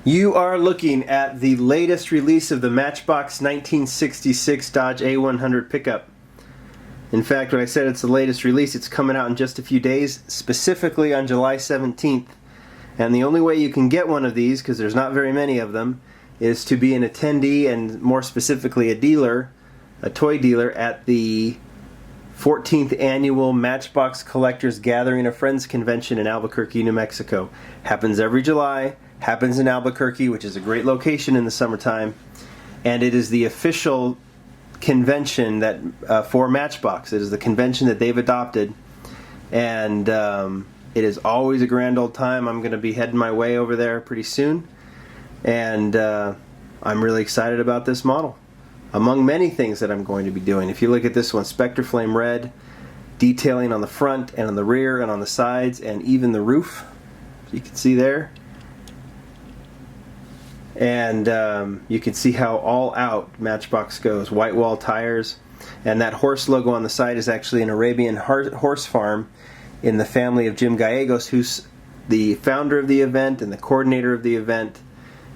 You are looking at the latest release of the Matchbox 1966 Dodge A100 pickup. In fact, when I said it's the latest release, it's coming out in just a few days, specifically on July 17th. And the only way you can get one of these, because there's not very many of them, is to be an attendee and more specifically a dealer, a toy dealer at the 14th Annual Matchbox Collectors Gathering of Friends Convention in Albuquerque, New Mexico. Happens every July, happens in Albuquerque, which is a great location in the summertime, and it is the official convention that for Matchbox. It is the convention that they've adopted, and it is always a grand old time. I'm going to be heading my way over there pretty soon, and I'm really excited about this model. Among many things that I'm going to be doing. If you look at this one, Spectre Flame Red, detailing on the front and on the rear and on the sides and even the roof, as you can see there. And you can see how all out Matchbox goes. White wall tires, and that horse logo on the side is actually an Arabian horse farm in the family of Jim Gallegos, who's the founder of the event and the coordinator of the event,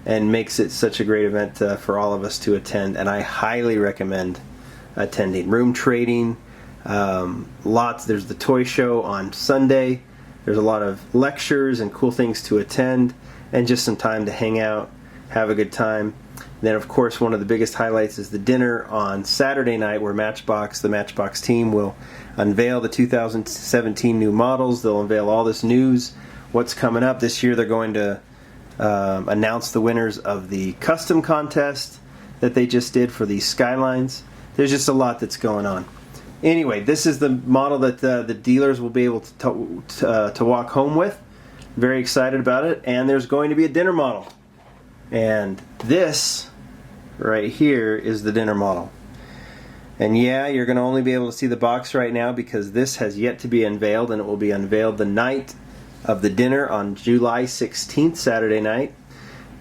and makes it such a great event for all of us to attend. And I highly recommend attending. Room trading, lots. There's the toy show on Sunday. There's a lot of lectures and cool things to attend, and just some time to hang out, have a good time. Then, of course, one of the biggest highlights is the dinner on Saturday night, where the Matchbox team will unveil the 2017 new models. They'll unveil all this news, what's coming up. This year they're going to announce the winners of the custom contest that they just did for these Skylines. There's just a lot that's going on. Anyway, this is the model that the dealers will be able to walk home with. Very excited about it. And there's going to be a dinner model. And this right here is the dinner model. And yeah, you're going to only be able to see the box right now because this has yet to be unveiled, and it will be unveiled the night of the dinner on July 16th, Saturday night.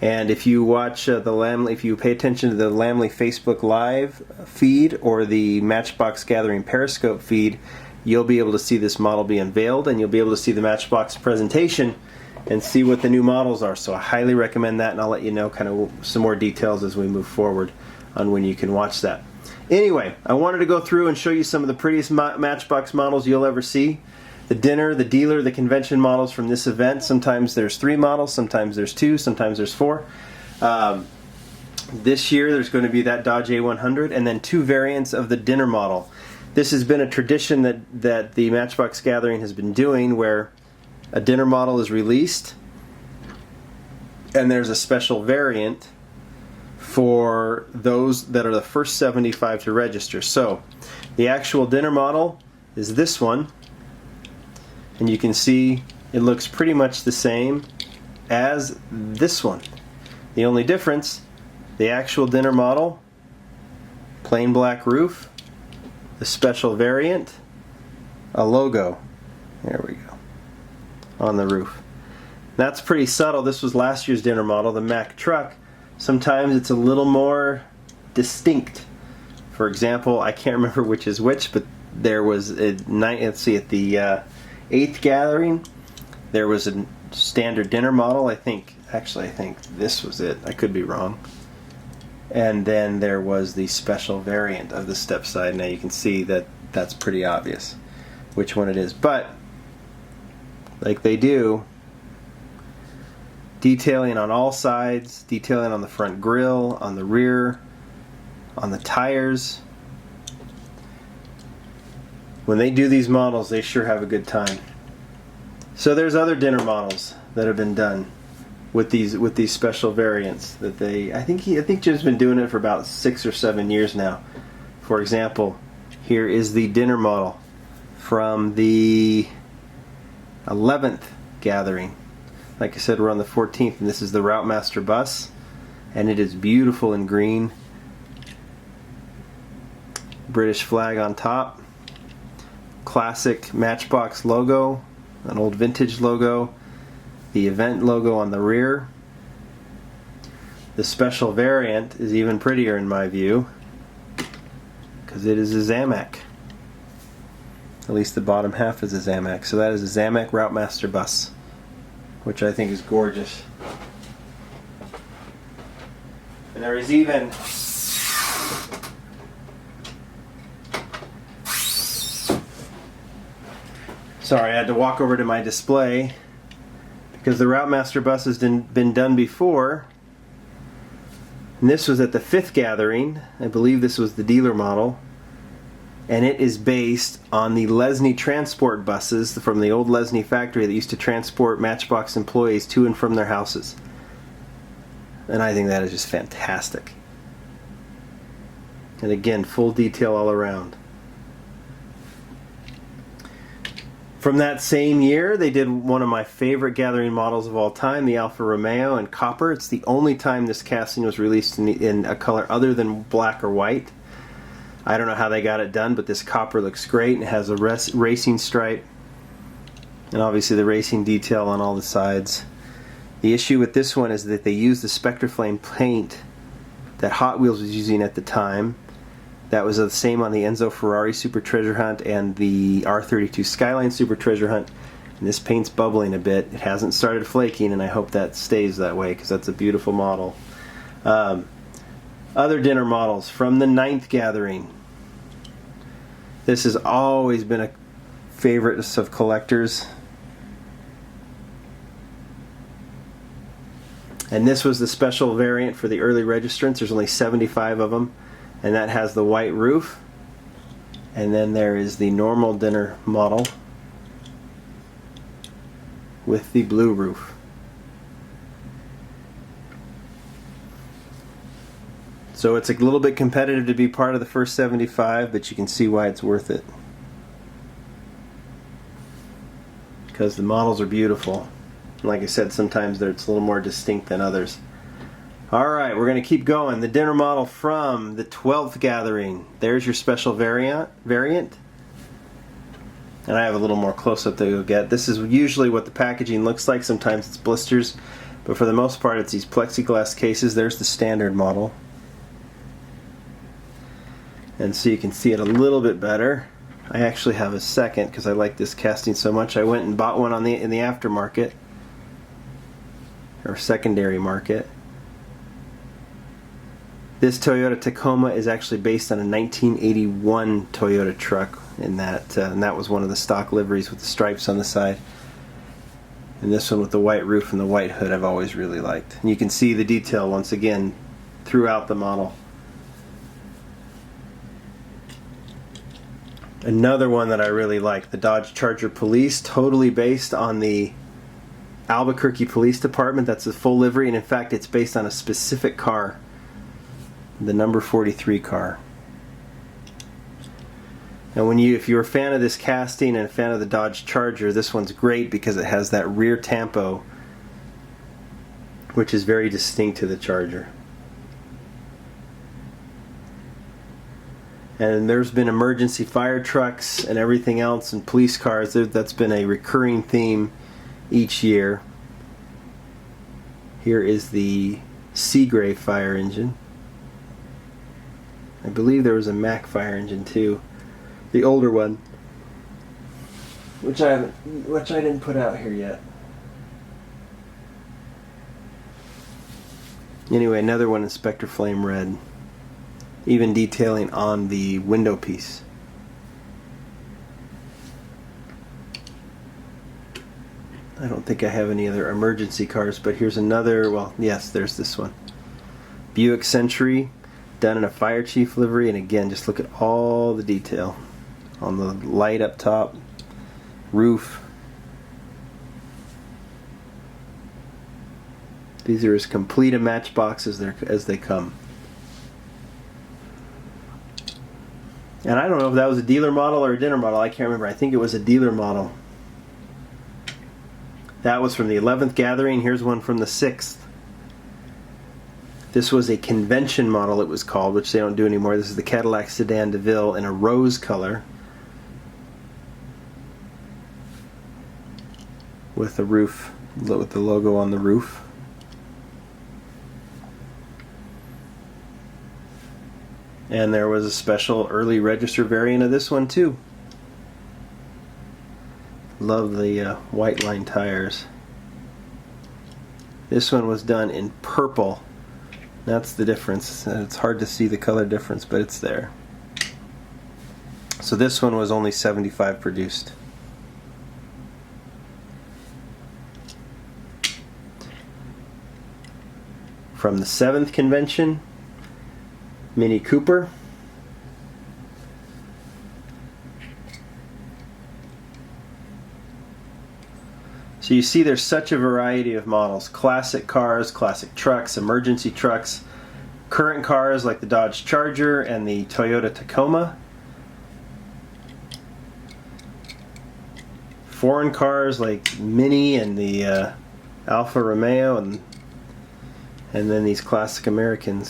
And if you watch the Lamley, if you pay attention to the Lamley Facebook Live feed or the Matchbox Gathering Periscope feed, you'll be able to see this model be unveiled, and you'll be able to see the Matchbox presentation and see what the new models are. So I highly recommend that, and I'll let you know kind of some more details as we move forward on when you can watch that. Anyway, I wanted to go through and show you some of the prettiest Matchbox models you'll ever see. The dinner, the dealer, the convention models from this event. Sometimes there's 3 models, sometimes there's 2, sometimes there's 4. This year there's going to be that Dodge A100 and then 2 variants of the dinner model. This has been a tradition that the Matchbox Gathering has been doing, where a dinner model is released and there's a special variant for those that are the first 75 to register. So the actual dinner model is this one. And you can see it looks pretty much the same as this one. The only difference, the actual dinner model, plain black roof, the special variant, a logo, there we go, on the roof. That's pretty subtle. This was last year's dinner model, the Mack truck. Sometimes it's a little more distinct. For example, I can't remember which is which, but there was a night, let's see, at the 8th gathering, there was a standard dinner model. I think this was it. I could be wrong. And then there was the special variant of the step side. Now you can see that that's pretty obvious which one it is. But like they do, detailing on all sides, detailing on the front grille, on the rear, on the tires. When they do these models, they sure have a good time. So there's other dinner models that have been done with these special variants that I think Jim's been doing it for about 6 or 7 years now. For example, here is the dinner model from the 11th gathering. Like I said, we're on the 14th, and this is the Routemaster Bus, and it is beautiful in green. British flag on top. Classic Matchbox logo, an old vintage logo, the event logo on the rear. The special variant is even prettier in my view because it is a Zamac. At least the bottom half is a Zamac. So that is a Zamac Routemaster Bus, which I think is gorgeous. And there is even sorry, I had to walk over to my display because the Routemaster Bus has been done before. And this was at the 5th gathering. I believe this was the dealer model. And it is based on the Lesney transport buses from the old Lesney factory that used to transport Matchbox employees to and from their houses. And I think that is just fantastic. And again, full detail all around. From that same year, they did one of my favorite gathering models of all time, the Alfa Romeo in copper. It's the only time this casting was released in a color other than black or white. I don't know how they got it done, but this copper looks great. It has a racing stripe and obviously the racing detail on all the sides. The issue with this one is that they used the Spectraflame paint that Hot Wheels was using at the time. That was the same on the Enzo Ferrari Super Treasure Hunt and the R32 Skyline Super Treasure Hunt. And this paint's bubbling a bit. It hasn't started flaking, and I hope that stays that way because that's a beautiful model. Other dinner models from the 9th gathering. This has always been a favorite of collectors. And this was the special variant for the early registrants. There's only 75 of them. And that has the white roof. And then there is the normal dinner model with the blue roof. So it's a little bit competitive to be part of the first 75, but you can see why it's worth it. Because the models are beautiful. Like I said, sometimes it's a little more distinct than others. Alright, we're going to keep going. The dinner model from the 12th gathering. There's your special variant. And I have a little more close-up that you'll get. This is usually what the packaging looks like. Sometimes it's blisters, but for the most part it's these plexiglass cases. There's the standard model. And so you can see it a little bit better. I actually have a second because I like this casting so much. I went and bought one in the aftermarket, or secondary market. This Toyota Tacoma is actually based on a 1981 Toyota truck, and that was one of the stock liveries with the stripes on the side. And this one with the white roof and the white hood I've always really liked. And you can see the detail once again throughout the model. Another one that I really like, the Dodge Charger Police, totally based on the Albuquerque Police Department. That's a full livery, and in fact it's based on a specific car, the number 43 car. And if you're a fan of this casting and a fan of the Dodge Charger, this one's great because it has that rear tampo, which is very distinct to the Charger. And there's been emergency fire trucks and everything else and police cars. That's been a recurring theme each year. Here is the Seagrave fire engine. I believe there was a Mack fire engine too, the older one, which I didn't put out here yet. Anyway, another one in Spectraflame red, even detailing on the window piece. I don't think I have any other emergency cars, but here's another. Well, yes, there's this one. Buick Century, done in a fire chief livery, and again, just look at all the detail on the light up top, roof. These are as complete a Matchbox as they come. And I don't know if that was a dealer model or a dinner model. I can't remember. I think it was a dealer model. That was from the 11th gathering. Here's one from the 6th. This was a convention model, it was called, which they don't do anymore. This is the Cadillac Sedan Deville in a rose color with the roof, with the logo on the roof. And there was a special early register variant of this one too. Love the white line tires. This one was done in purple That's the difference. It's hard to see the color difference, but it's there. So this one was only 75 produced. From the 7th convention, Mini Cooper. So you see there's such a variety of models. Classic cars, classic trucks, emergency trucks, current cars like the Dodge Charger and the Toyota Tacoma, foreign cars like Mini and the Alfa Romeo, and then these classic American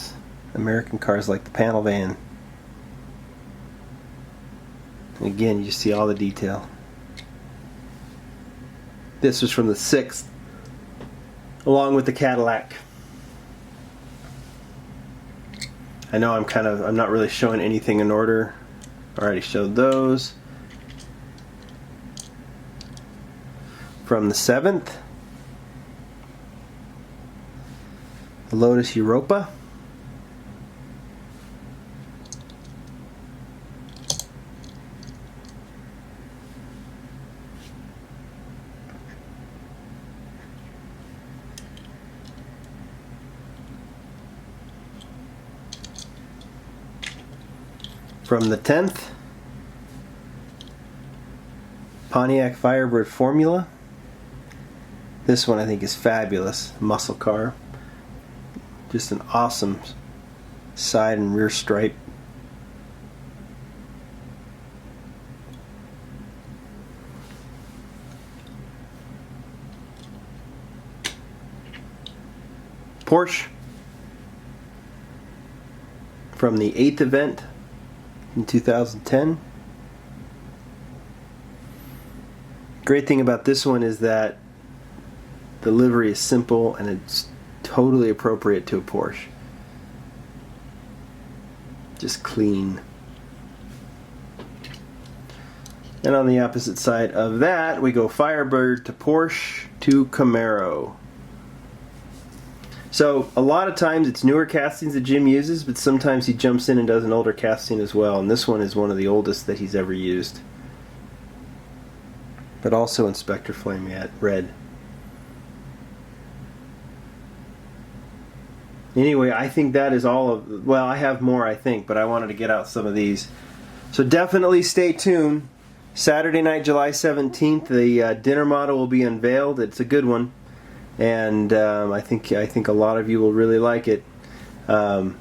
cars like the panel van. And again, you see all the detail. This was from the 6th, along with the Cadillac. I know I'm not really showing anything in order. I already showed those. From the 7th, the Lotus Europa. From the 10th, Pontiac Firebird Formula. This one I think is fabulous. Muscle car. Just an awesome side and rear stripe. Porsche. From the 8th event in 2010. Great thing about this one is that the livery is simple and it's totally appropriate to a Porsche. Just clean. And on the opposite side of that, we go Firebird to Porsche to Camaro. So a lot of times it's newer castings that Jim uses, but sometimes he jumps in and does an older casting as well, and this one is one of the oldest that he's ever used. But also in Spectre Flame Red. Anyway, I think that is all of, well, I have more I think, but I wanted to get out some of these. So definitely stay tuned. Saturday night, July 17th, the dinner model will be unveiled. It's a good one. And I think a lot of you will really like it, and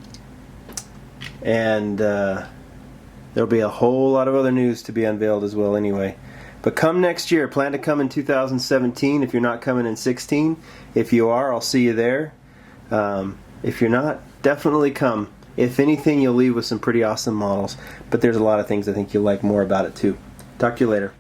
there'll be a whole lot of other news to be unveiled as well. Anyway, but come next year. Plan to come in 2017. If you're not coming in 16, if you are, I'll see you there. If you're not, definitely come. If anything, you'll leave with some pretty awesome models. But there's a lot of things I think you'll like more about it too. Talk to you later.